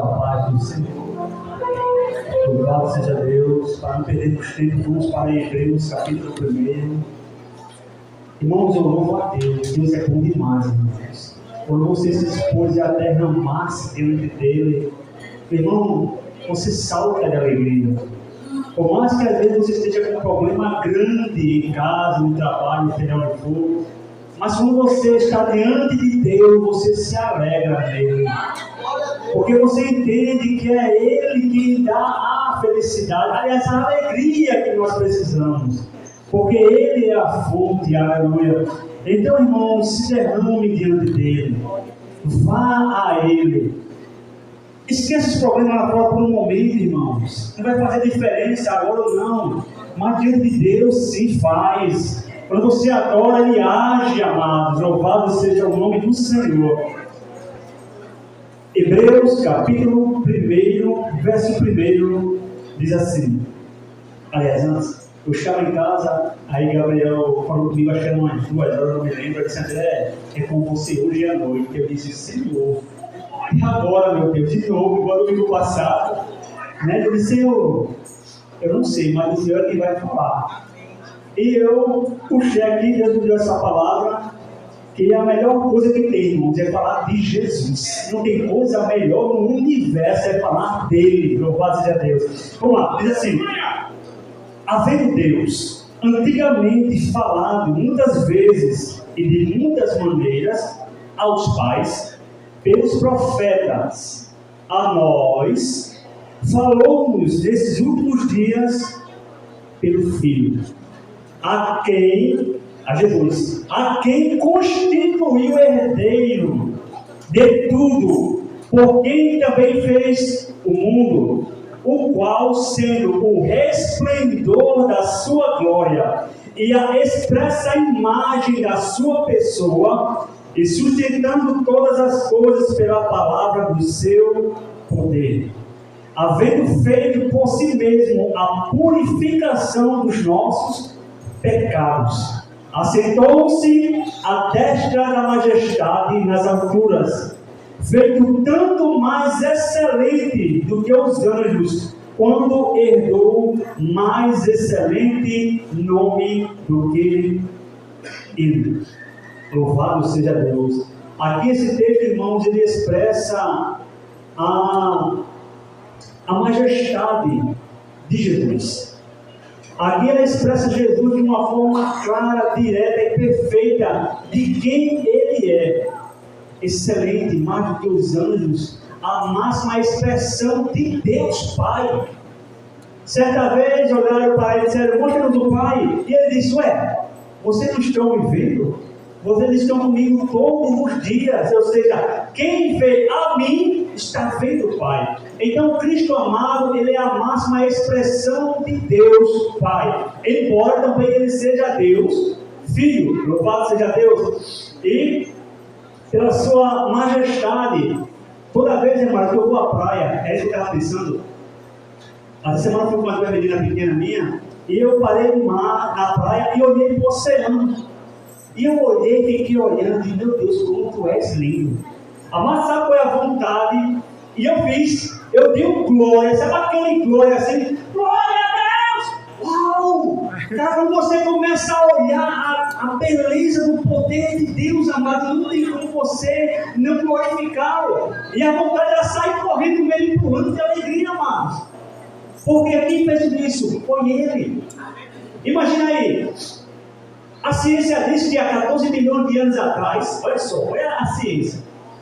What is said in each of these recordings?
da paz do Senhor. Louvado seja Deus. Para não perdermos tempo, vamos para Hebreus capítulo 1. Irmãos, eu louvo a Deus. Deus é bom demais, irmãos. Quando você se dispôs a derramar-se diante dele, irmão, você salta de alegria. Por mais que às vezes você esteja com um problema grande em casa, no trabalho, seja onde for, mas quando você está diante de Deus, você se alegra nele. Porque você entende que é Ele quem dá a felicidade, aliás, a alegria que nós precisamos. Porque Ele é a fonte, aleluia. Então, irmãos, se derrame diante dele. Vá a Ele. Esqueça os problemas lá fora por um momento, irmãos. Não vai fazer diferença agora ou não. Mas diante de Deus, sim, faz. Quando você adora, Ele age, amados. Louvado seja o nome do Senhor. Hebreus capítulo 1, verso 1, diz assim. Aliás, antes, eu estava em casa, aí Gabriel falou comigo, acho que era umas 2 horas, não me lembro. Ele disse, André, é com você hoje à noite. Eu disse, Senhor, e agora, meu Deus, de novo, igual no domingo passado, né? Eu disse, Senhor, eu não sei, mas o Senhor é quem vai falar. E eu puxei aqui, Deus me deu essa palavra, que a melhor coisa que tem, irmãos, é falar de Jesus. Não tem coisa melhor no universo, é falar dele. Louvado seja Deus. Vamos lá, diz assim: havendo Deus antigamente falado muitas vezes e de muitas maneiras aos pais, pelos profetas, a nós, falou-nos nesses últimos dias pelo Filho, a Jesus, a quem constituiu herdeiro de tudo, por quem também fez o mundo, o qual, sendo o resplendor da sua glória e a expressa imagem da sua pessoa, e sustentando todas as coisas pela palavra do seu poder, havendo feito por si mesmo a purificação dos nossos pecados, assentou-se à destra da majestade nas alturas, feito tanto mais excelente do que os anjos, quando herdou mais excelente nome do que ele. Louvado seja Deus. Aqui esse texto, irmãos, ele expressa a majestade de Jesus. Aqui ela expressa Jesus de uma forma clara, direta e perfeita de quem ele é. Excelente, mais do que os anjos, a máxima expressão de Deus Pai. Certa vez olharam para ele e disseram, mostra-nos o Pai. E ele disse, vocês não estão me vendo? Vocês estão comigo todos os dias, ou seja, quem vê a mim está vendo o Pai. Então, Cristo amado, ele é a máxima expressão de Deus Pai, embora também ele seja Deus Filho, louvado seja Deus, e pela sua majestade. Toda vez, irmão, que eu vou à praia, é isso que eu estava pensando. Essa semana eu fui com uma menina pequena minha, e eu parei no mar, na praia, e olhei para o oceano. E eu olhei e fiquei olhando, e meu Deus, como tu és lindo. Mas sabe qual é a vontade? E eu fiz, eu dei um glória, sabe aquele glória assim? Glória a Deus! Uau! Cara, quando você começa a olhar a beleza do poder de Deus, amado, não tem como você não glorificá-lo. E a vontade era sair correndo, meio empurrando de alegria, amados. Porque quem fez tudo isso? Foi Ele. Imagina aí. A ciência diz que há 14 milhões de anos atrás, olha só, olha a ciência,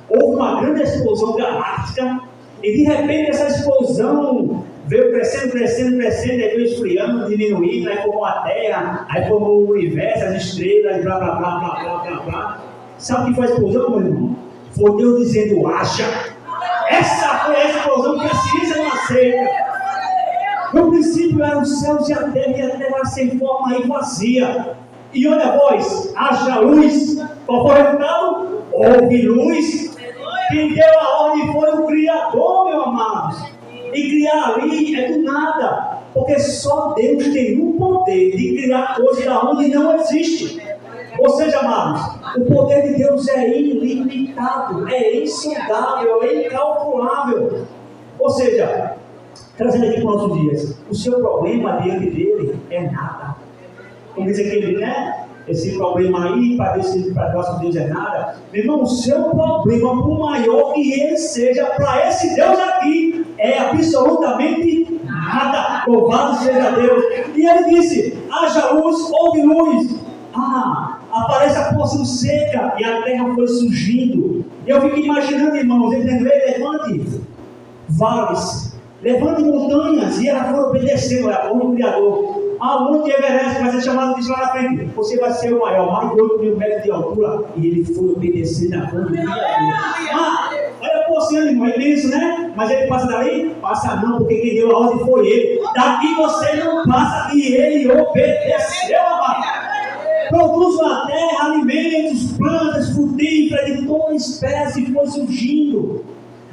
houve uma grande explosão galáctica e de repente essa explosão veio crescendo, aí veio esfriando, diminuindo, aí formou a Terra, aí formou o universo, as estrelas, blá blá blá blá blá blá blá. Sabe o que foi a explosão, meu irmão? Foi Deus dizendo, haja. Essa foi a explosão que a ciência não aceita. No princípio eram os céus e a terra sem forma e vazia. E olha a voz, haja luz. Qual foi o resultado? Houve luz. Quem deu a ordem foi o Criador, meu amado. E criar ali é do nada. Porque só Deus tem o poder de criar coisas da onde não existe. Ou seja, amados, o poder de Deus é ilimitado, é insondável, é incalculável. Ou seja, trazendo aqui para os nossos dias, o seu problema diante dele é nada. Como diz aquele, né? Esse problema aí, para nosso Deus é nada. Meu irmão, o seu problema, por maior que ele seja, para esse Deus aqui, é absolutamente nada. Louvado seja Deus. E ele disse: haja luz, houve luz. Aparece a porção seca e a terra foi surgindo. Eu fico imaginando, irmãos, ele levante vales, levante montanhas, e ela foi obedecendo a ordem do Criador. O Monte Everest vai ser chamado disso lá na frente. Você vai ser o maior, mais de 8 mil metros de altura. E ele foi obedecendo a ordem do Criador. Olha o oceano, irmão, é imenso, né? Mas ele passa dali? Passa não, porque quem deu a ordem foi ele. Daqui você não passa, e ele obedeceu, amado. Produz na terra alimentos, plantas, frutíferas de toda espécie foi surgindo.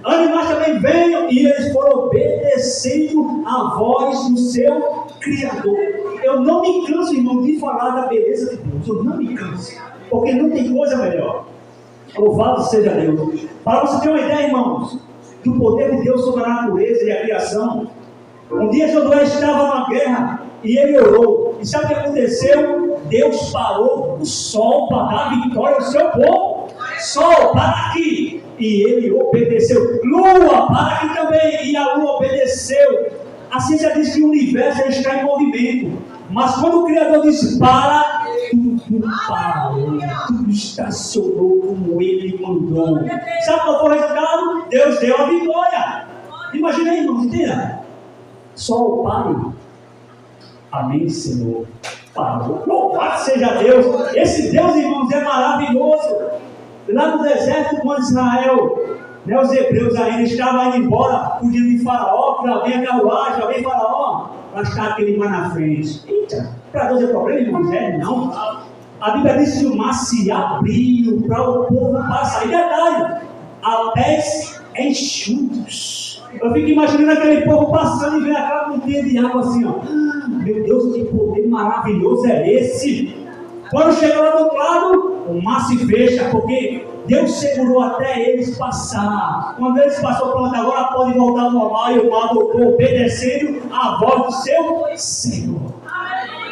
Animais também veio e eles foram obedecendo a voz do seu Criador. Eu não me canso, irmão, de falar da beleza de Deus. Eu não me canso, porque não tem coisa melhor. Louvado seja Deus. Para você ter uma ideia, irmãos, do poder de Deus sobre a natureza e a criação. Um dia Josué estava numa guerra e ele orou. E sabe o que aconteceu? Deus parou o sol para dar vitória ao seu povo. Sol, para aqui. E ele obedeceu. Lua, para aqui também. E a lua obedeceu. A ciência diz que o universo está em movimento. Mas quando o Criador disse para, tudo parou. Tudo estacionou como ele mandou. Sabe qual foi o resultado? Deus deu a vitória. Imagina aí, irmãos, entenda. Sol, pare. Amém, Senhor. Parou. Louvado seja Deus. Esse Deus, irmãos, é maravilhoso. Lá no deserto, quando Israel, os hebreus ainda estavam indo embora, fugindo de Faraó, para vir a carruagem, para vir Faraó, para estar aquele mar na frente. Eita, para Deus é problema, irmãos? Não. A Bíblia diz que o mar se abriu para o povo passar. E detalhe, a pés enxutos. Eu fico imaginando aquele povo passando e vendo aquela montanha de água assim, ó. Meu Deus, que poder maravilhoso é esse? Quando chega lá do outro lado, o mar se fecha, porque Deus segurou até eles passar. Quando eles passaram, pronto, agora pode voltar ao normal, e o mar voltou obedecendo a voz do seu Senhor.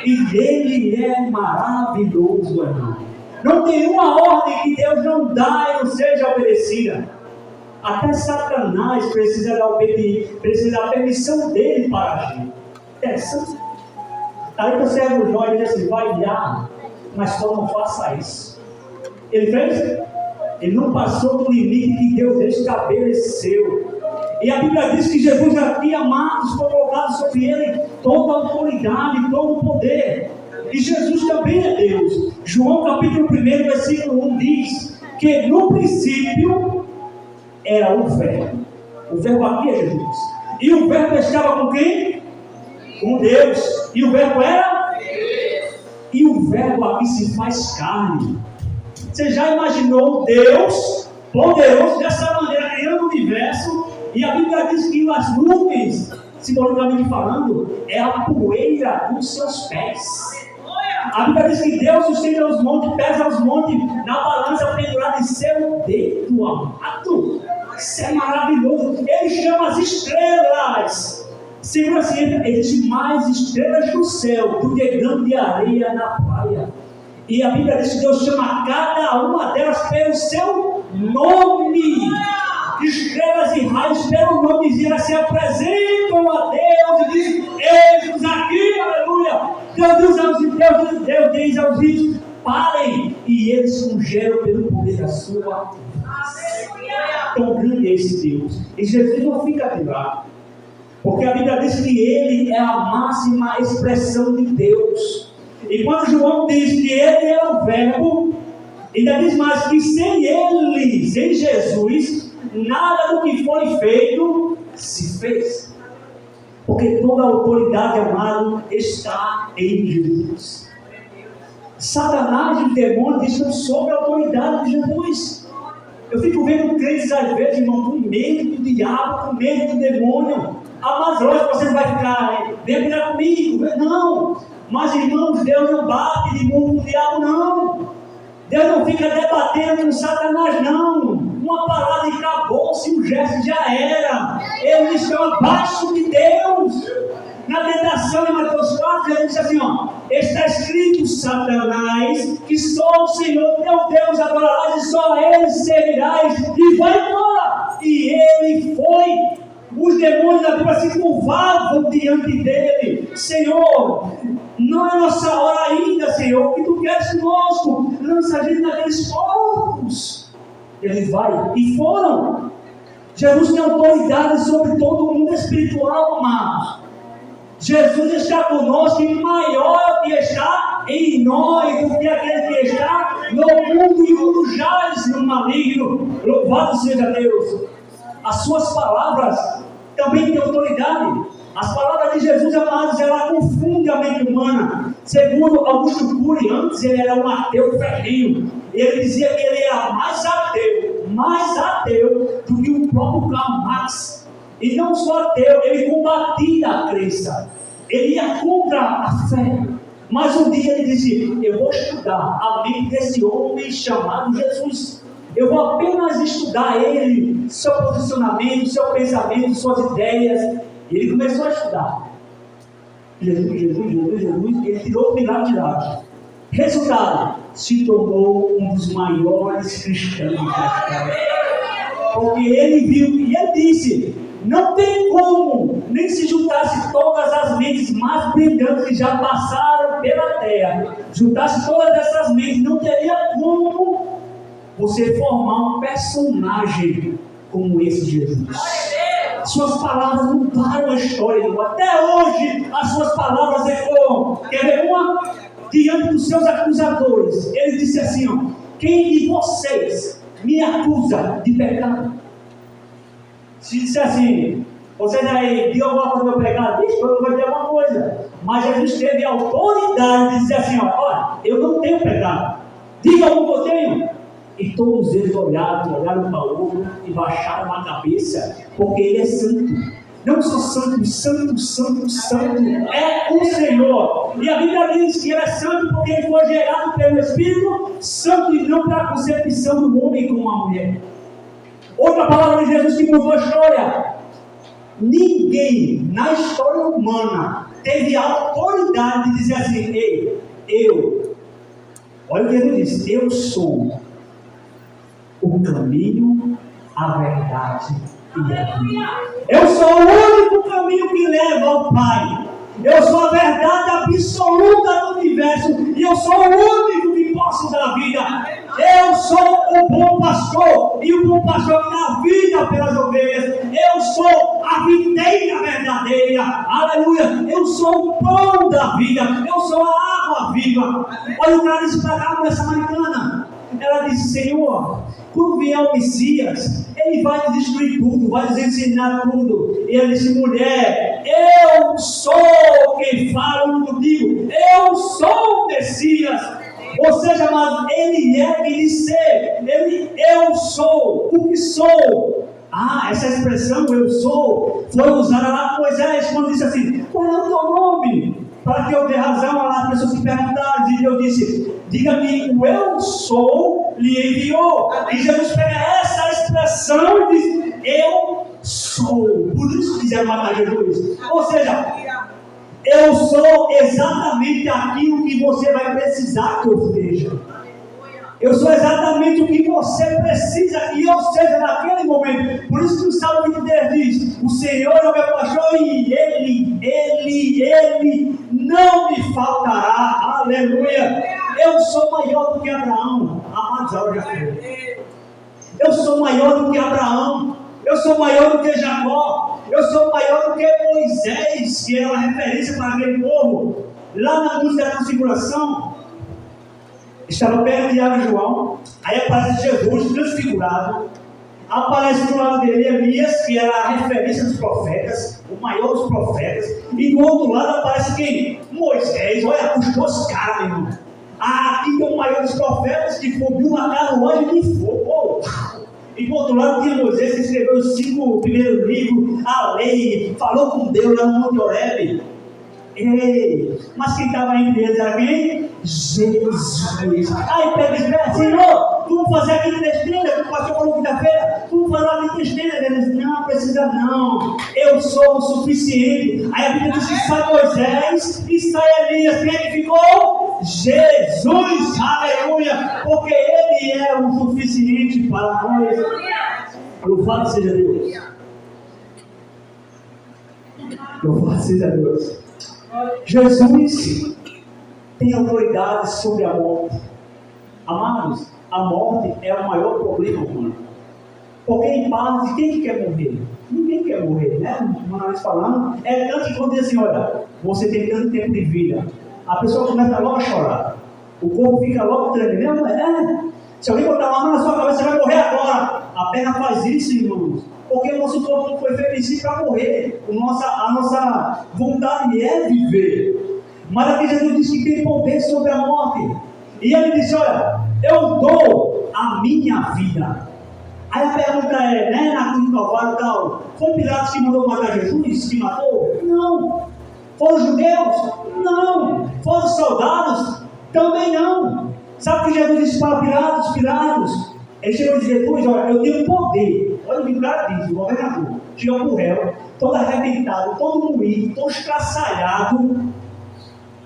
E ele é maravilhoso, irmão. Não tem uma ordem que Deus não dá e não seja obedecida. Até Satanás precisa da permissão dele para agir. Interessante. Aí o servo Jó diz assim: vai lá, mas só não faça isso. Ele fez? Ele não passou do limite que Deus estabeleceu. E a Bíblia diz que Jesus aqui, amados, foi colocado sobre ele toda a autoridade, todo o poder. E Jesus também é Deus. João capítulo 1, versículo 1 diz que no princípio era o Verbo. O Verbo aqui é Jesus. E o Verbo estava com quem? Com Deus. E o Verbo era? E o Verbo aqui se faz carne. Você já imaginou Deus poderoso dessa maneira, criando o universo? E a Bíblia diz que as nuvens, simbolicamente falando, é a poeira dos seus pés. A Bíblia diz que Deus sustenta os montes, pesa os montes na balança pendurada em seu dedo amado. Isso é maravilhoso. Ele chama as estrelas. Segura assim, existem mais estrelas no céu do que grão de areia na praia. E a Bíblia diz que Deus chama cada uma delas pelo seu nome. Estrelas e raios pelo nome, e elas se apresentam a Deus e dizem: eis-nos aqui, aleluia. Deus diz aos filhos: parem, e eles fungiram pelo poder da sua. Tão grande é esse Deus. E Jesus não fica de lá, porque a Bíblia diz que ele é a máxima expressão de Deus. E quando João diz que ele é o Verbo, ainda diz mais que sem ele, sem Jesus, nada do que foi feito se fez. Porque toda a autoridade, amado, está em Jesus. Satanás e os demônios estão sob a autoridade de Jesus. Eu fico vendo crentes às vezes, irmão, com medo do diabo, com medo do demônio. Mas lógico, você não vai ficar, vem brigar comigo. Não. Mas, irmãos, Deus não bate de mão com o diabo, não. Deus não fica debatendo com Satanás, não. Uma palavra acabou-se, um gesto já era. Eles estão estavam abaixo de Deus. Na tentação em Mateus 4, Jesus disse assim, ó, está escrito, Satanás, que só o Senhor teu Deus adorarás e só a Ele servirás, e vai embora. E ele foi. Os demônios da Bíblia se curvavam diante dele. Senhor, não é nossa hora ainda, Senhor, o que tu queres conosco? Lança a gente naqueles corpos. Ele vai, e foram. Jesus tem autoridade sobre todo o mundo espiritual, amados. Jesus está conosco e maior que está em nós do que aquele que está no mundo, e o mundo jaz no maligno. Louvado seja Deus. As suas palavras também têm autoridade. As palavras de Jesus, amados, ela confunde a mente humana. Segundo Augusto Cury, antes ele era um ateu ferrinho. Ele dizia que ele era mais ateu do que o próprio Karl Marx. E não só ateu, ele combatia a crença. Ele ia contra a fé. Mas um dia ele disse, eu vou estudar a mente desse homem chamado Jesus. Eu vou apenas estudar ele, seu posicionamento, seu pensamento, suas ideias. E ele começou a estudar. Jesus, ele tirou milagre. Resultado, se tornou um dos maiores cristãos da história. Porque ele viu e ele disse, não tem como, nem se juntasse todas as mentes mais brilhantes que já passaram pela terra, juntasse todas essas mentes, não teria como você formar um personagem como esse Jesus. Suas palavras mudaram a história, até hoje as suas palavras ecoam. Quer ver uma? Diante dos seus acusadores, ele disse assim, ó, quem de vocês me acusa de pecado? Se disser assim, vocês aí, diga alguma coisa do meu pecado, diz que eu não vou dizer alguma coisa. Mas Jesus teve a autoridade de dizer assim, ó, olha, eu não tenho pecado. Diga o que eu tenho. E todos eles olharam para o outro e baixaram a cabeça, porque ele é santo. Não só santo, é o Senhor. E a Bíblia diz que ele é santo porque ele foi gerado pelo Espírito Santo e não pela concepção do homem com uma mulher. Outra palavra de Jesus que mudou a história. Ninguém na história humana teve a autoridade de dizer assim, olha o que ele disse, eu sou o caminho, a verdade e a vida. Eu sou o único caminho que leva ao Pai. Eu sou a verdade absoluta do universo. E eu sou o único que posso dar vida. Eu sou o bom pastor. E o bom pastor que dá vida pelas ovelhas. Eu sou a videira verdadeira. Aleluia. Eu sou o pão da vida. Eu sou a água viva. Olha o cara disse para cá, mulher samaritana. Ela disse, Senhor, quando vier o Messias, ele vai destruir tudo, vai nos ensinar tudo. E ele disse, mulher, eu sou quem fala contigo, eu sou o Messias. Ou seja, mas ele é quem diz ser, eu sou o que sou. Essa expressão, eu sou, foi usada lá com Moisés, quando disse assim, qual é o teu nome? Para que eu dê razão às pessoas que perguntaram, e eu disse, diga-me, o eu sou lhe enviou. E Jesus pega essa expressão e diz, eu sou. Por isso quiseram matar Jesus. Ou seja, eu sou exatamente aquilo que você vai precisar que eu seja. Eu sou exatamente o que você precisa que eu seja naquele momento. Por isso que o Salmo 23 diz, o Senhor é o meu pastor e Ele não me faltará. Aleluia. Eu sou maior do que Abraão. Amados, já foi. Eu sou maior do que Abraão. Eu sou maior do que Jacó. Eu sou maior do que Moisés, que era uma referência para aquele povo. Lá na música da Transfiguração, estava perto de Tiago e João. Aí aparece Jesus transfigurado. Aparece do lado dele Elias, que era a referência dos profetas, o maior dos profetas. E do outro lado aparece quem? Moisés. Olha, os dois caras, meu irmão. Aqui tem o maior dos profetas que subiu na carruagem de fogo. E do outro lado tinha Moisés, que escreveu os 5 primeiros livros, a lei, falou com Deus lá no Monte Horebe. Mas quem estava entre eles era quem? Jesus. Aí Pedro disse, Senhor, vamos fazer aqui na estenda, que o pastor falou quinta-feira, vamos fazer aqui na estenda. Ele disse, não, precisa não, eu sou o suficiente. Aí a Bíblia diz que sai Moisés e sai Elias. Quem é que ficou? Jesus, aleluia, porque Ele é o suficiente para nós. Louvado seja Deus. Louvado seja Deus. Jesus tem autoridade sobre a morte. Amados, a morte é o maior problema humano. Porque em parte, quem quer morrer? Ninguém quer morrer, né? Nós falando, é tanto que quando diz assim, olha, você tem tanto tempo de vida, a pessoa começa logo a chorar. O corpo fica logo tremendo. Se alguém botar uma mão na sua cabeça, você vai morrer agora. A perna faz isso, irmãos. Porque o nosso corpo não foi feito em si para morrer. A nossa vontade é viver. Mas aqui Jesus disse que tem poder sobre a morte. E ele disse, olha, eu dou a minha vida. Aí a pergunta é, né, na cruz do Calvário e tal, foi Pilatos que mandou matar Jesus, que matou? Não. Foram os judeus? Não. Foram os soldados? Também não. Sabe o que Jesus disse para Pilatos? Ele chegou e disse, Jesus, olha, eu tenho poder. Olha o que o cara disse, o governador. Chegou para o réu, todo arrebentado, todo moído, todo estraçalhado.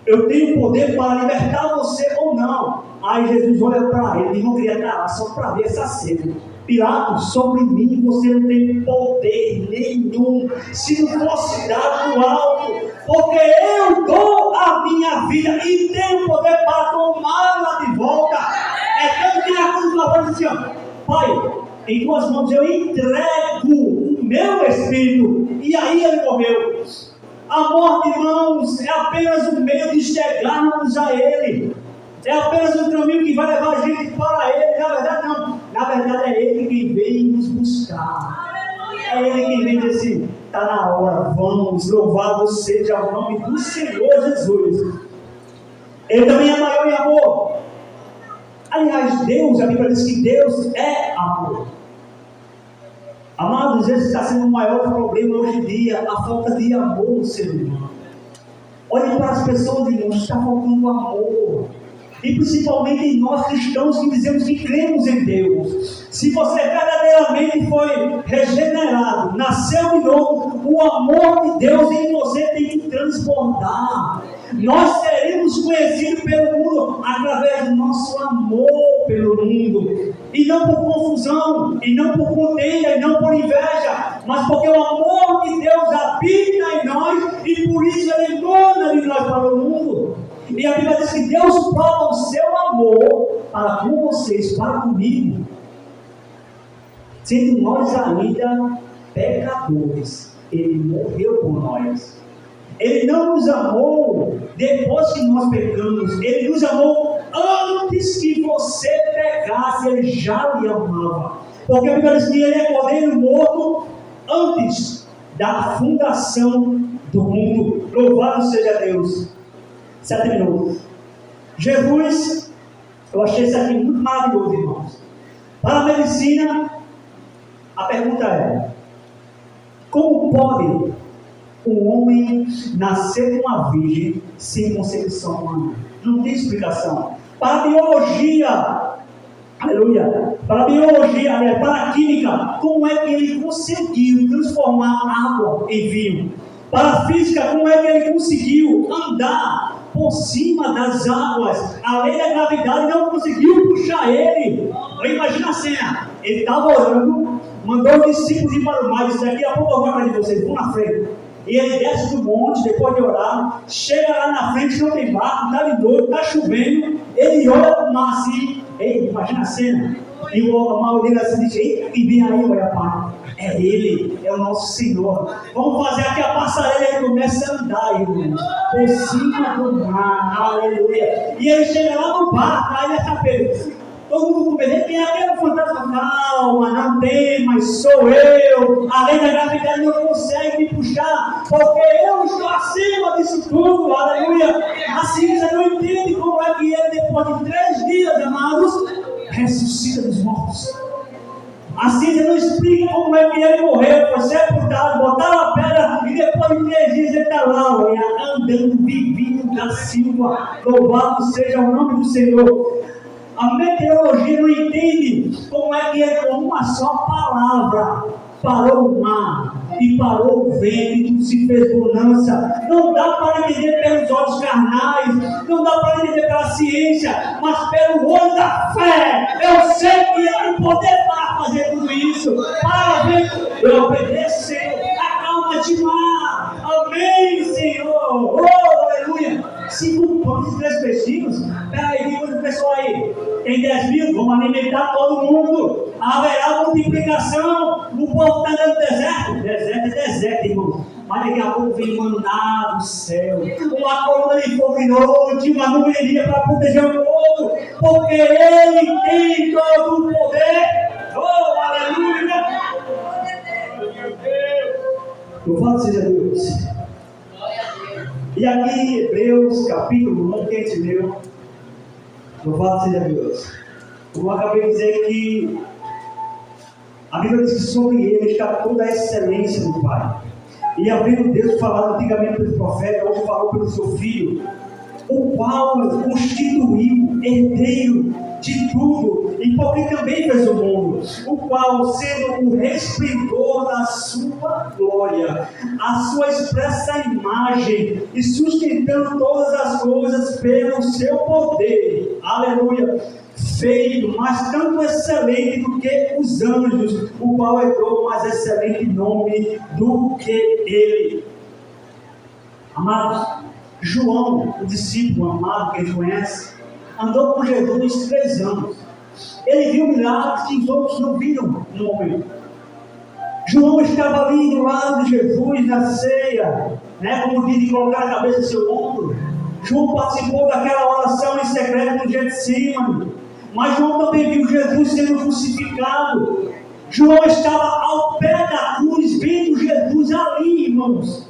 Eu tenho poder para libertar você ou não. Aí Jesus olha para ele e não queria estar lá só para ver essa cena. Pilatos, sobre mim você não tem poder nenhum, se não fosse dado do alto, porque eu dou a minha vida e tenho poder para tomá-la de volta. É tanto que na cruz do Calvário assim, ó, Pai, em tuas mãos eu entrego o meu espírito, e aí ele morreu. A morte, irmãos, é apenas um meio de chegarmos a Ele. É apenas um caminho que vai levar a gente para Ele. Na verdade, não. Na verdade, é Ele quem vem nos buscar. É Ele quem vem dizer assim, está na hora, vamos, louvado seja o nome do Senhor Jesus. Ele também é maior em amor. Aliás, Deus, a Bíblia diz que Deus é amor. Amados, esse está sendo o maior problema hoje em dia, a falta de amor no ser humano. Olhem para as pessoas, irmãos, está faltando amor. E principalmente em nós cristãos que dizemos que cremos em Deus. Se você verdadeiramente foi regenerado, nasceu de novo, o amor de Deus em você tem que transbordar. Nós seremos conhecidos pelo mundo através do nosso amor pelo mundo. E não por confusão, e não por contenda, e não por inveja, mas porque o amor de Deus habita em nós e por isso Ele emana de nós para o mundo. E a Bíblia diz que Deus prova o seu amor para com vocês, para comigo, sendo nós ainda pecadores. Ele morreu por nós. Ele não nos amou depois que nós pecamos. Ele nos amou antes que você pecasse. Ele já lhe amava. Porque a Bíblia diz que Ele é cordeiro morto antes da fundação do mundo. Louvado seja Deus. 7 minutos. Jesus, eu achei isso aqui muito maravilhoso, irmãos. Para a medicina, a pergunta é: como pode um homem nascer de uma virgem sem concepção humana? Não tem explicação. Para a biologia, aleluia, para a biologia, para a química, como é que ele conseguiu transformar água em vinho? Para a física, como é que ele conseguiu andar por cima das águas? A lei da gravidade não conseguiu puxar ele. Imagina a cena, ele estava orando, mandou os discípulos ir para o mar, disse: daqui a pouco eu vou atrás de vocês, vão na frente. E ele desce do monte, depois de orar, chega lá na frente, não tem barco, está de noite, está chovendo, ele olha para o mar assim, imagina a cena, e o mar dele assim diz: eita, que vem aí, olha para é Ele, é o nosso Senhor. Vamos fazer aqui a passarela e ele começa a andar, irmãos, por cima do mar, aleluia. E ele chega lá no barco, aí ele está perdido. Todo mundo com medo, quem é aquele fantasma? Calma, não tem, mas sou eu. A lei da gravidade não consegue me puxar, porque eu estou acima disso tudo, aleluia. Assim você não entende como é que ele, depois de 3 dias, amados, ressuscita dos mortos. Assim você não explica como é que ele morreu, foi sepultado, botaram a pedra e depois de 3 dias ele está lá, olha, andando, vivinho da Silva. Louvado seja o nome do Senhor. A meteorologia não entende como é que ele, com uma só palavra, parou o mar e parou o vento e tudo se fez bonança. Não dá para entender pelos olhos carnais, não dá para entender pela ciência, mas pelo olho da fé. Eu sei que ele tem poder para fazer tudo isso. Para ver, eu obedeço, Senhor. Acalma-te, mar. Amém, Senhor. Oh, aleluia. 5 pães e 3 peixinhos. Peraí, diga o pessoal aí. Tem 10 mil, vamos alimentar todo mundo. Haverá multiplicação. O povo está dando deserto. Deserto é deserto, irmão. Mas daqui a pouco vem maná do céu. Uma coluna de fogo de noite, uma nuvem de dia para proteger o povo. Porque Ele tem todo o poder. Oh, aleluia. Louvado seja Deus. E aqui em Hebreus capítulo 1, que a gente leu, louvado seja Deus. Eu acabei de dizer que a Bíblia diz que sobre ele está toda a excelência do Pai. E havendo Deus falado antigamente pelo profeta, hoje falou pelo seu Filho, o qual constituiu herdeiro de tudo, e porque também fez o mundo, o qual, sendo o resplendor da sua glória, a sua expressa imagem, e sustentando todas as coisas pelo seu poder, aleluia, feito, mas tanto excelente do que os anjos, o qual herdou mais excelente nome do que ele. Amados, João, o discípulo amado que a gente conhece, andou com Jesus 3 anos. Ele viu milagres que os outros não viram no momento. João estava ali do lado de Jesus na ceia, como diz, de colocar a cabeça no seu ombro. João participou daquela oração em secreto no Getsemane. Mas João também viu Jesus sendo crucificado. João estava ao pé da cruz, vendo Jesus ali, irmãos,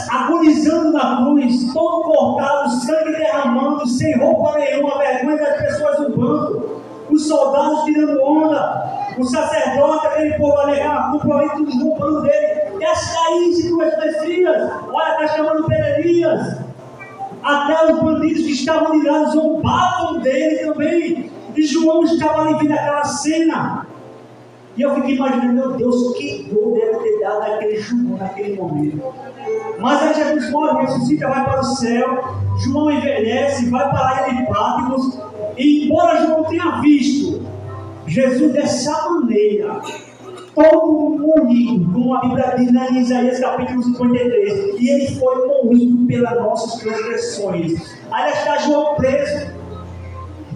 agonizando na cruz, todo cortado, sangue derramando, sem roupa nenhuma, a vergonha das pessoas no banco, os soldados tirando onda, o sacerdote, aquele povo alegar a culpa ali, tudo roubando dele. Desce daí, se tu és Messias, olha, está chamando Pederias. Até os bandidos que estavam ali lá zombavam dele também. E João estava ali vendo aquela cena. E eu fiquei imaginando, meu Deus, que dor deve ter dado aquele João naquele momento. Mas aí Jesus morre, ressuscita, vai para o céu. João envelhece, vai para a ilha de Patmos. E embora João tenha visto Jesus dessa maneira, todo moído, como a Bíblia diz em Isaías capítulo 53, e ele foi moído pelas nossas transgressões. Aí está João preso,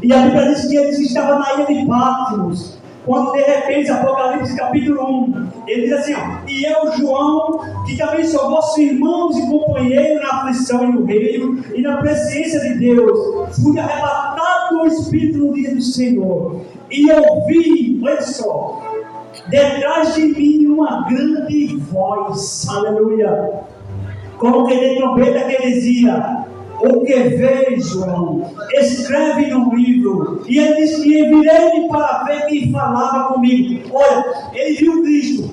e a Bíblia diz que ele estava na ilha de Patmos, quando de repente, Apocalipse capítulo 1, ele diz assim, e eu, João, que também sou vosso irmão e companheiro na aflição e no reino, e na presciência de Deus, fui arrebatado do Espírito no dia do Senhor, e ouvi, olha só, detrás de mim uma grande voz, aleluia, como que de trombeta que dizia, o que vês, João, escreve no livro. E ele disse que virei para ver quem falava comigo. Olha, ele viu Cristo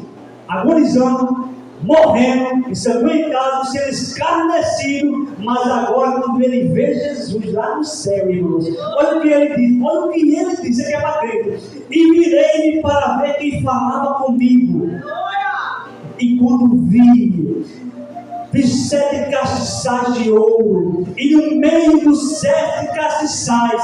agonizando, morrendo, ensanguentado, sendo escarnecido, mas agora quando ele vê Jesus lá no céu, irmãos, olha o que ele diz, olha o que ele disse, aqui é para crer. E virei para ver quem falava comigo. E quando vi 7 castiçais de ouro, e no meio dos 7 castiçais,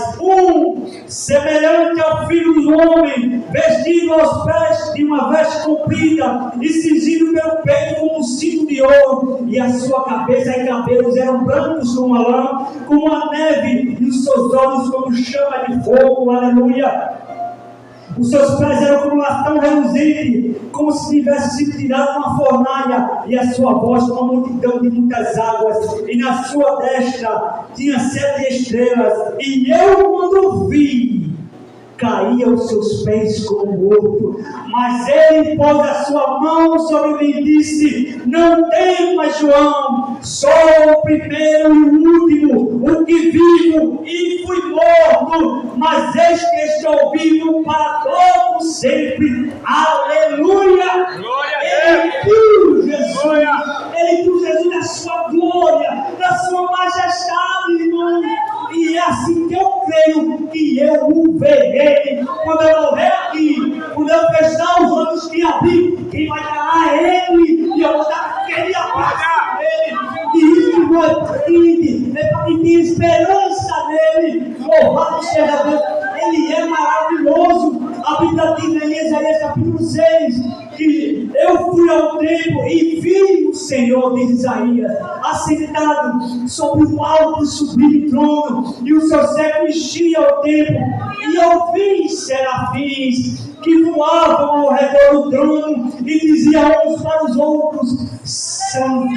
semelhante ao Filho do Homem, vestido aos pés de uma veste comprida, e cingido pelo peito com um cinto de ouro, e a sua cabeça e cabelos eram brancos como a lã, como a neve, e os seus olhos como chama de fogo, aleluia. Os seus pés eram como latão reluzente, como se tivesse sido tirado uma fornalha, e a sua voz como uma multidão de muitas águas, e na sua destra tinha 7 estrelas, e eu quando vi, caí aos seus pés como morto, mas ele pôs a sua mão sobre mim e disse, não temas, João, sou o primeiro e o último, o que vivo e fui morto, mas eis que estou vivo para todo sempre, aleluia. Ele viu Jesus, ele viu Jesus na sua glória, na sua majestade, irmão. E é assim que eu creio quando eu morrer aqui, quando eu fechar os olhos que abrir, quem vai calar é Ele, e eu vou dar aquele abraço nele. E isso não é para quem tem esperança nele. Louvado seja Deus, Ele é maravilhoso. A Bíblia diz em Isaías capítulo 6, que eu fui ao templo e vi o Senhor, diz Isaías, assentado sobre o alto e sublime trono, e o seu século enchia o templo, e eu vi serafins que voavam ao redor do trono e diziam uns para os outros: Santo,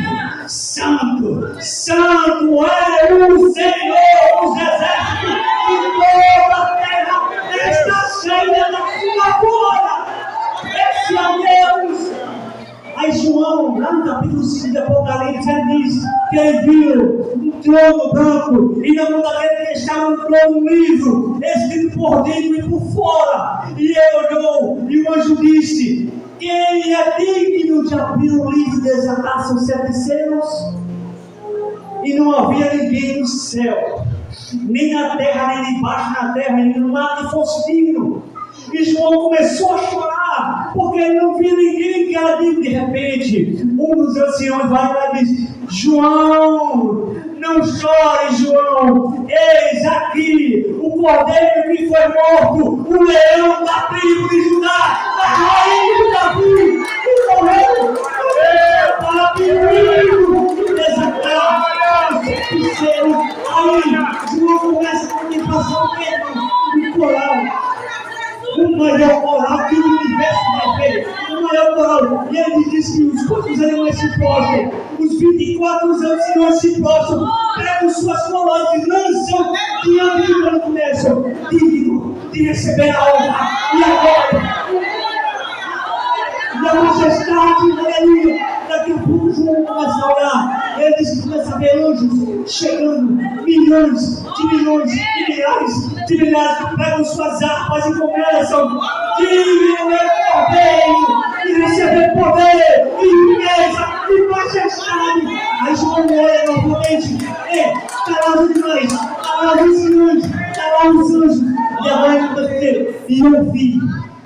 Santo, Santo é o Senhor dos exércitos, e toda a terra está cheia da sua glória. Esse é Deus. Aí João, lá no capítulo 5 de Apocalipse, ele diz que ele viu um trono branco, e na mão daquele que estava um trono livro, escrito por dentro e por fora. E ele olhou, e o anjo disse: quem é digno de abrir o livro e desatar seus 7 selos? E não havia ninguém no céu, nem na terra, nem debaixo da terra, nem no mar que fosse digno. E João começou a chorar, porque ele não via ninguém que era digno. De repente, um dos anciões vai lá e diz: João, não chore, João. Eis aqui o cordeiro que foi morto, o leão da tribo de Judá, a rainha de Davi, que morreu para abrir o livro e desatar os 7 selos. Aí João começa a contemplação do coral. O maior coral que o universo vai ver, o maior coral. E ele diz que os quantos anos se prostram, os 24 anos que não se prostram, pegam suas coroas e lançam diante de quando começam, digno de receber a honra e a glória e a majestade, aleluia. Daqui a pouco João começa a orar, ele diz que começa a ver anjos chegando, milhões de milhões de milhares de milhares que pegam suas armas e começam digno é cordeiro e receber poder e riqueza e majestade. Aí João olha novamente: está lá os demais, está lá os anjos, está lá os anjos. E agora ele vai dizer: e eu vi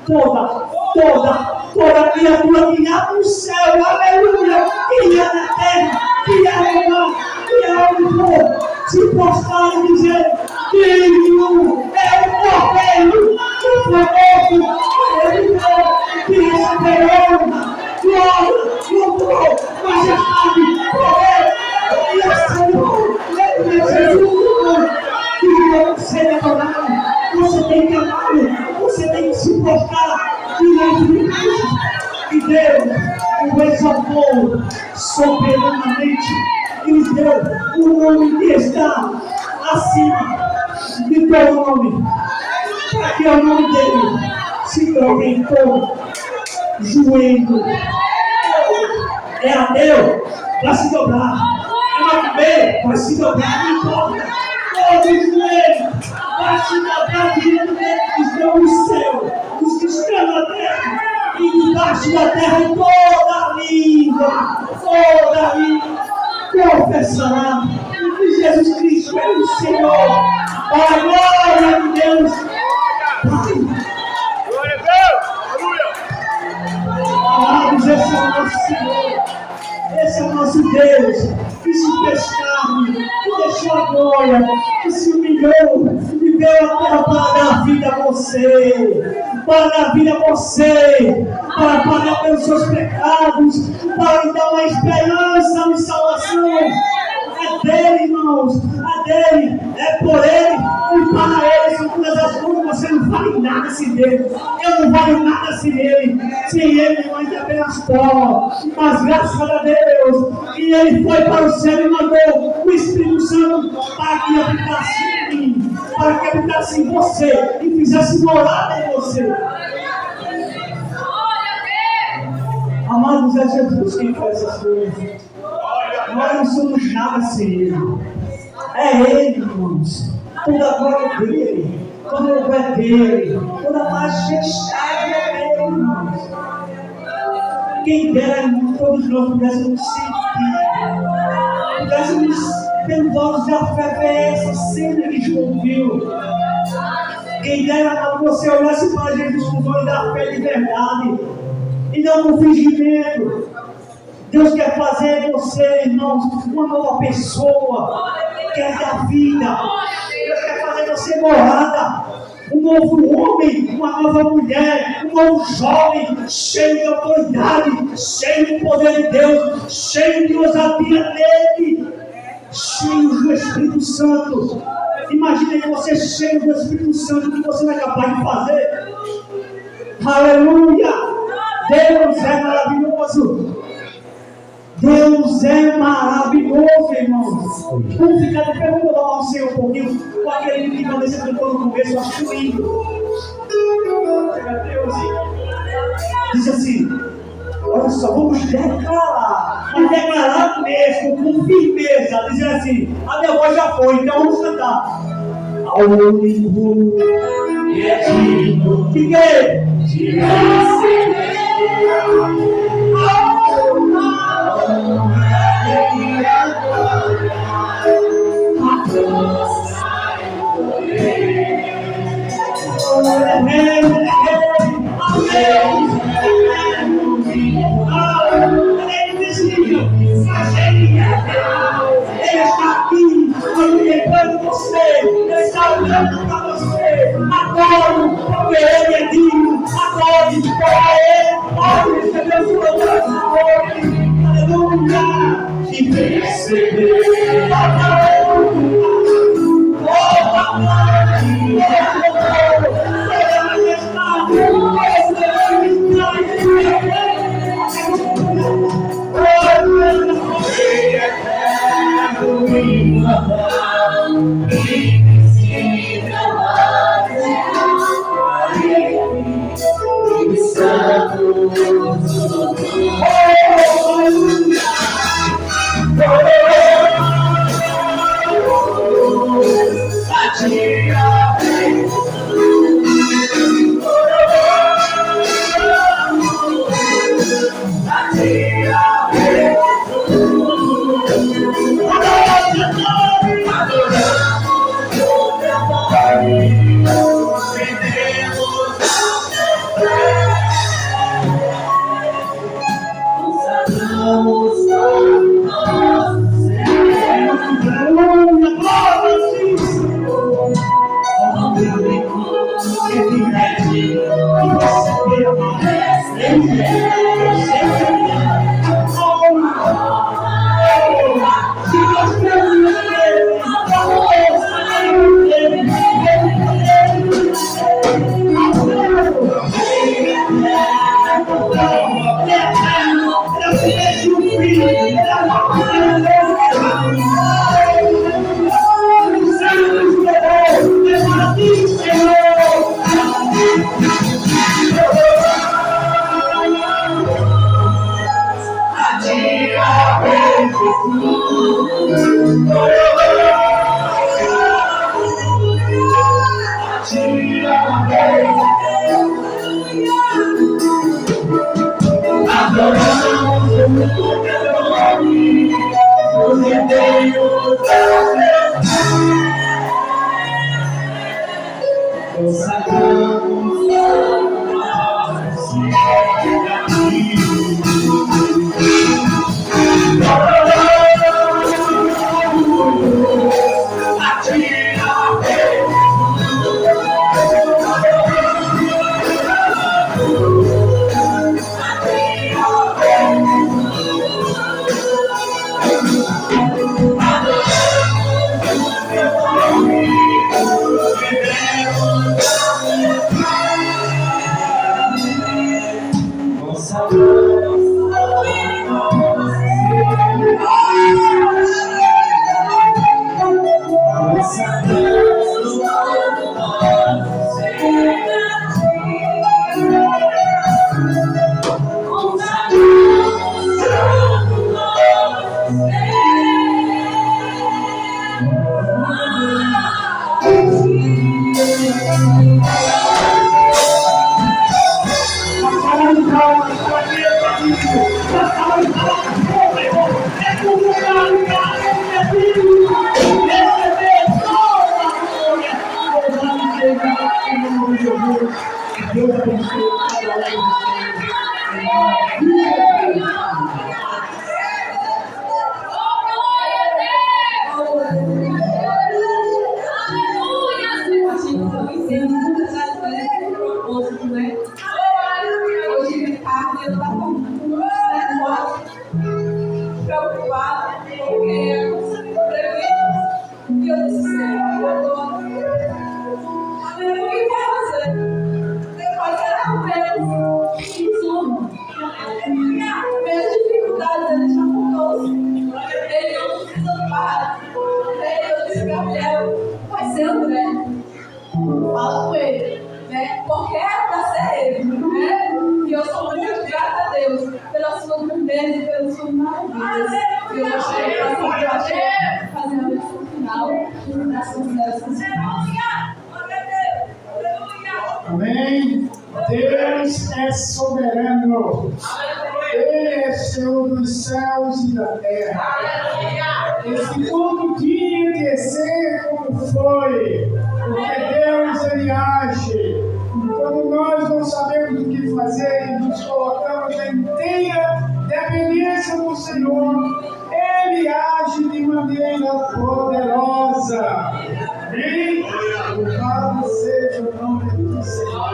toda criatura que há no céu, aleluia, que há na terra, que há no mar, que há onde for, se prostrar e dizer: digno é o cordeiro que foi morto, que recebeu honra, glória, louvor, majestade, poder. E o Senhor, ele é Jesus, que você é adorado, você tem que amá-lo, você tem que se prostrar diante de Deus. E Deus o exaltou soberanamente e lhe deu o nome que está acima de todo nome, para que o nome dele se dobre em todo joelho. É ateu, vai se dobrar. É macumbeiro, vai se dobrar, não importa. Todo joelho vai se dobrar diante dele que estão no céu, os que estão na terra e debaixo da terra, e toda língua confessará que Jesus Cristo é o Senhor, para a glória de Deus Pai. Glória a Deus! Aleluia! Amados, esse é o nosso Senhor, esse é o nosso Deus, que se fez carne, que deixou a glória, que se humilhou e veio a terra para dar vida a você, para dar vida a você, para pagar pelos seus pecados, para lhe dar uma esperança de salvação. É dele, irmãos, é dele, é por ele e para ele são todas as coisas. Você não vale nada sem Deus, eu não valho nada sem ele. Sem ele não é apenas pó, mas graças a Deus, e ele foi para o céu e mandou o Espírito Santo para que habitasse em mim, para que habitasse em você e fizesse morada em você. Amados, é Jesus quem faz essas coisas. Nós não somos nada sem Ele. É Ele, irmãos. Toda a glória dele, todo o louvor é dele, toda a majestade é dele, irmãos. Quem dera, irmãos, todos nós pudéssemos sentir, pudéssemos, pelos olhos da fé, ver essa cena que João viu. Quem dera que você olhasse para Jesus com os olhos da fé de verdade e não com fingimento. Deus quer fazer em você, irmãos, uma nova pessoa, quer dar vida. Deus quer fazer você morada, um novo homem, uma nova mulher, um novo jovem, cheio de autoridade, cheio do poder de Deus, cheio de ousadia nele, cheio do Espírito Santo. Imagine você cheio do Espírito Santo, o que você não é capaz de fazer. Aleluia! Deus é maravilhoso. Deus é maravilhoso, irmãos. Vamos ficar de pé, vamos dar ao Senhor um pouquinho com aquele que Vanessa cantou no começo, acho que lindo. Deus. Diz assim: olha só, vamos declarar, mas declarar mesmo, com firmeza, dizer assim: a minha voz já foi, então vamos cantar. Ao único e é digno de quê? De receber. Ele está aqui, alimentando você, Ele está olhando para você. Adoro, porque Ele é digno. Adore, porque Ele pode receber o seu coração. Aleluia! E receber. vidas. Eu gostaria de fazer a oração final e das considerações finais. Amém? Deus é soberano. Ele é Senhor dos céus e da terra. Esse mundo tinha que ser como foi, porque Deus ele age. Quando nós não sabemos o que fazer e nos colocamos em inteira dependência do Senhor, Ele age de maneira poderosa. Amém? Louvado seja o nome do Senhor.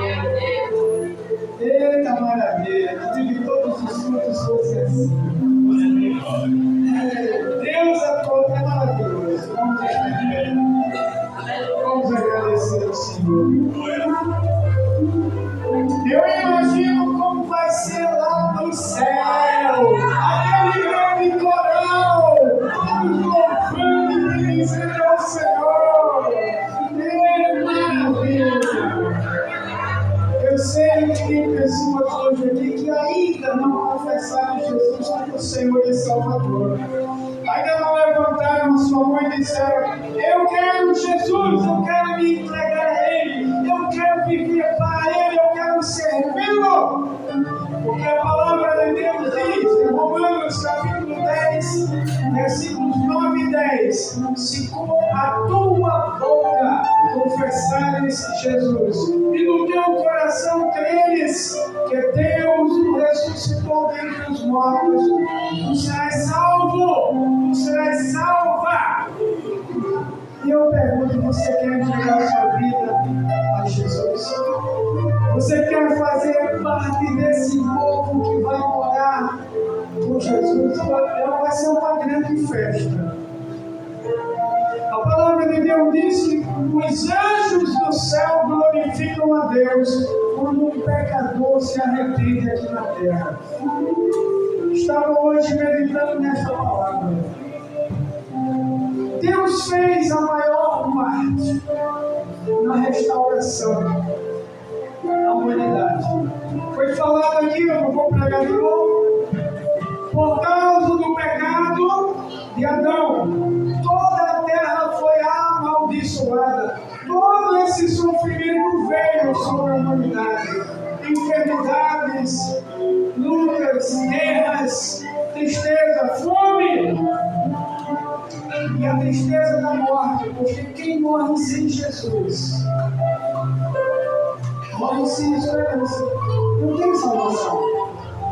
Eita maravilha! Que todos os frutos fossem assim. Deus é maravilhoso. Vamos estender. Vamos agradecer ao Senhor. Eu imagino como vai ser lá no céu, aquele grande coral, todos louvando e bendizendo ao Senhor. Que maravilha! Eu sei que tem pessoas hoje aqui que ainda não confessaram Jesus como Senhor e Salvador. Ainda não levantaram a sua mão e disseram: eu quero Jesus, eu quero me entregar a Ele, eu quero viver para Ele, eu quero servi-lo. Porque a palavra de Deus diz, em Romanos capítulo 10, versículos 9 e 10, se com a tua boca confessares Jesus e no teu coração creres que Deus o ressuscitou dentre os mortos, tu serás salvo, tu serás salva. E eu pergunto: você quer entregar a sua vida a Jesus? Você quer fazer parte desse povo que vai morar com Jesus? Vai ser uma grande festa. A palavra de Deus diz que os anjos do céu glorificam a Deus quando um pecador se arrepende aqui na terra. Estava hoje meditando nesta palavra. Deus fez a maior parte na restauração da humanidade. Foi falado aqui, eu não vou pregar de novo. Por causa do pecado de Adão, toda a terra foi amaldiçoada. Todo esse sofrimento veio sobre a humanidade. Enfermidades, lutas, guerras, tristeza, fome. E a tristeza da morte, porque quem morre sem Jesus morre sem esperança. Não tem salvação.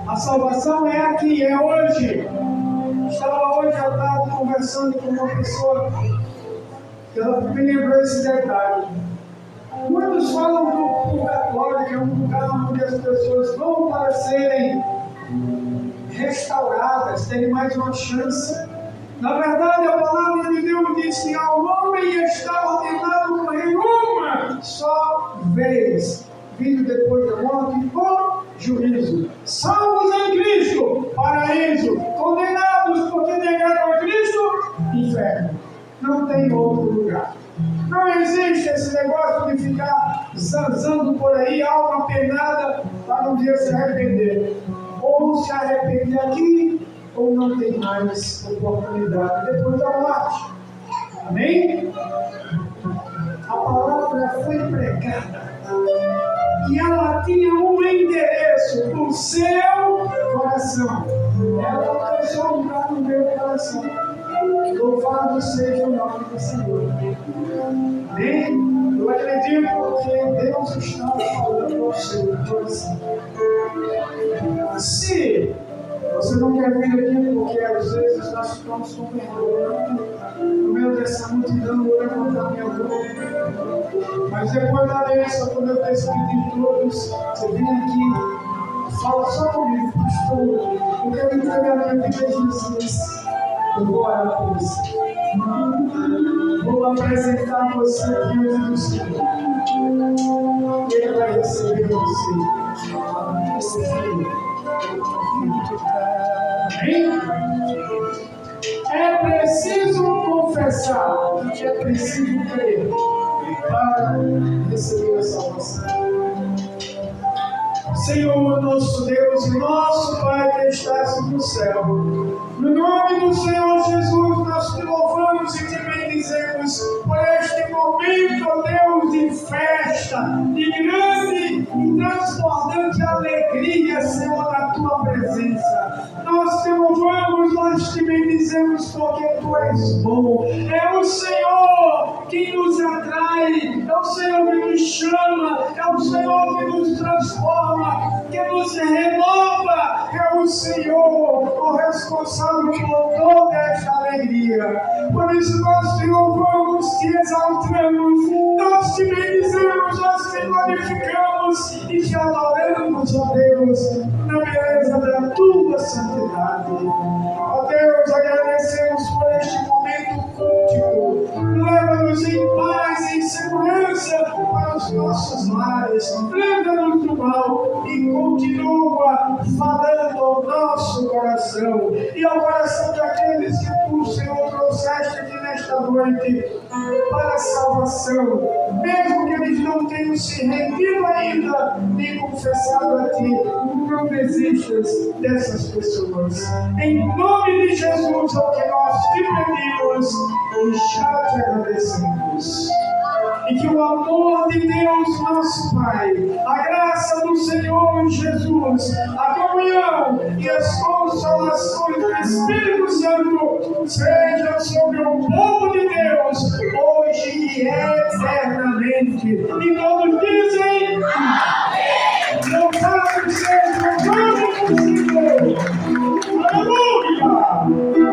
A salvação é aqui, é hoje. Estava hoje à tarde conversando com uma pessoa que ela me lembrou esse detalhe. Muitos falam do purgatório, que é um lugar onde as pessoas vão para serem restauradas, terem mais uma chance. Na verdade, a palavra de Deus diz que ao homem está ordenado morrer uma só vez, vindo depois da morte por juízo. Salvos em Cristo, paraíso. Condenados porque negaram a Cristo, inferno. Não tem outro lugar. Não existe esse negócio de ficar zanzando por aí, alma penada, para um dia se arrepender. Ou se arrepende aqui, ou não tem mais oportunidade depois da morte. Amém? A palavra foi pregada e ela tinha um endereço no seu coração. Ela alcançou um lugar no meu coração. Louvado seja o nome do Senhor. Amém? Eu acredito que Deus está falando ao seu coração. Se você não quer vir aqui, porque às vezes nós ficamos com vergonha no meio dessa multidão, vou levantar minha boca. Mas depois da bênção, quando eu despedir todos, você vem aqui, fala só comigo, pastor, eu quero entregar minha vida a Jesus. Eu vou orar por você. Vou apresentar você diante do Senhor. Ele vai receber você. É preciso confessar e é preciso crer para receber a salvação. Senhor, nosso Deus e nosso Pai que estás no céu. No nome do Senhor Jesus, nós te louvamos e te bendizemos por este momento, ó Deus, de festa, de grande e transbordante alegria, Senhor, na tua presença. Nós te louvamos, nós te bendizemos porque tu és bom. É o Senhor que nos atrai, é o Senhor que nos chama, é o Senhor que nos transforma, que nos renova, é o Senhor o responsável por toda esta alegria. Por isso nós te louvamos, te exaltamos, nós te bendizemos, nós te glorificamos e te adoramos, ó Deus, na beleza da tua santidade. Ó Deus, agradecemos por este momento contigo. Leva-nos em paz e em segurança para os nossos lares. Livra-nos do mal e continua falando ao nosso coração e ao coração daqueles que tu, Senhor, trouxeste aqui nesta noite para a salvação, mesmo que eles não tenham se rendido ainda nem confessado a ti. Não desistas dessas pessoas. Em nome de Jesus é o que nós te pedimos e já te agradecemos. E que o amor de Deus, nosso Pai, a graça do Senhor Jesus, a comunhão e as consolações do Espírito Santo sejam sobre o povo de Deus, hoje e eternamente. E todos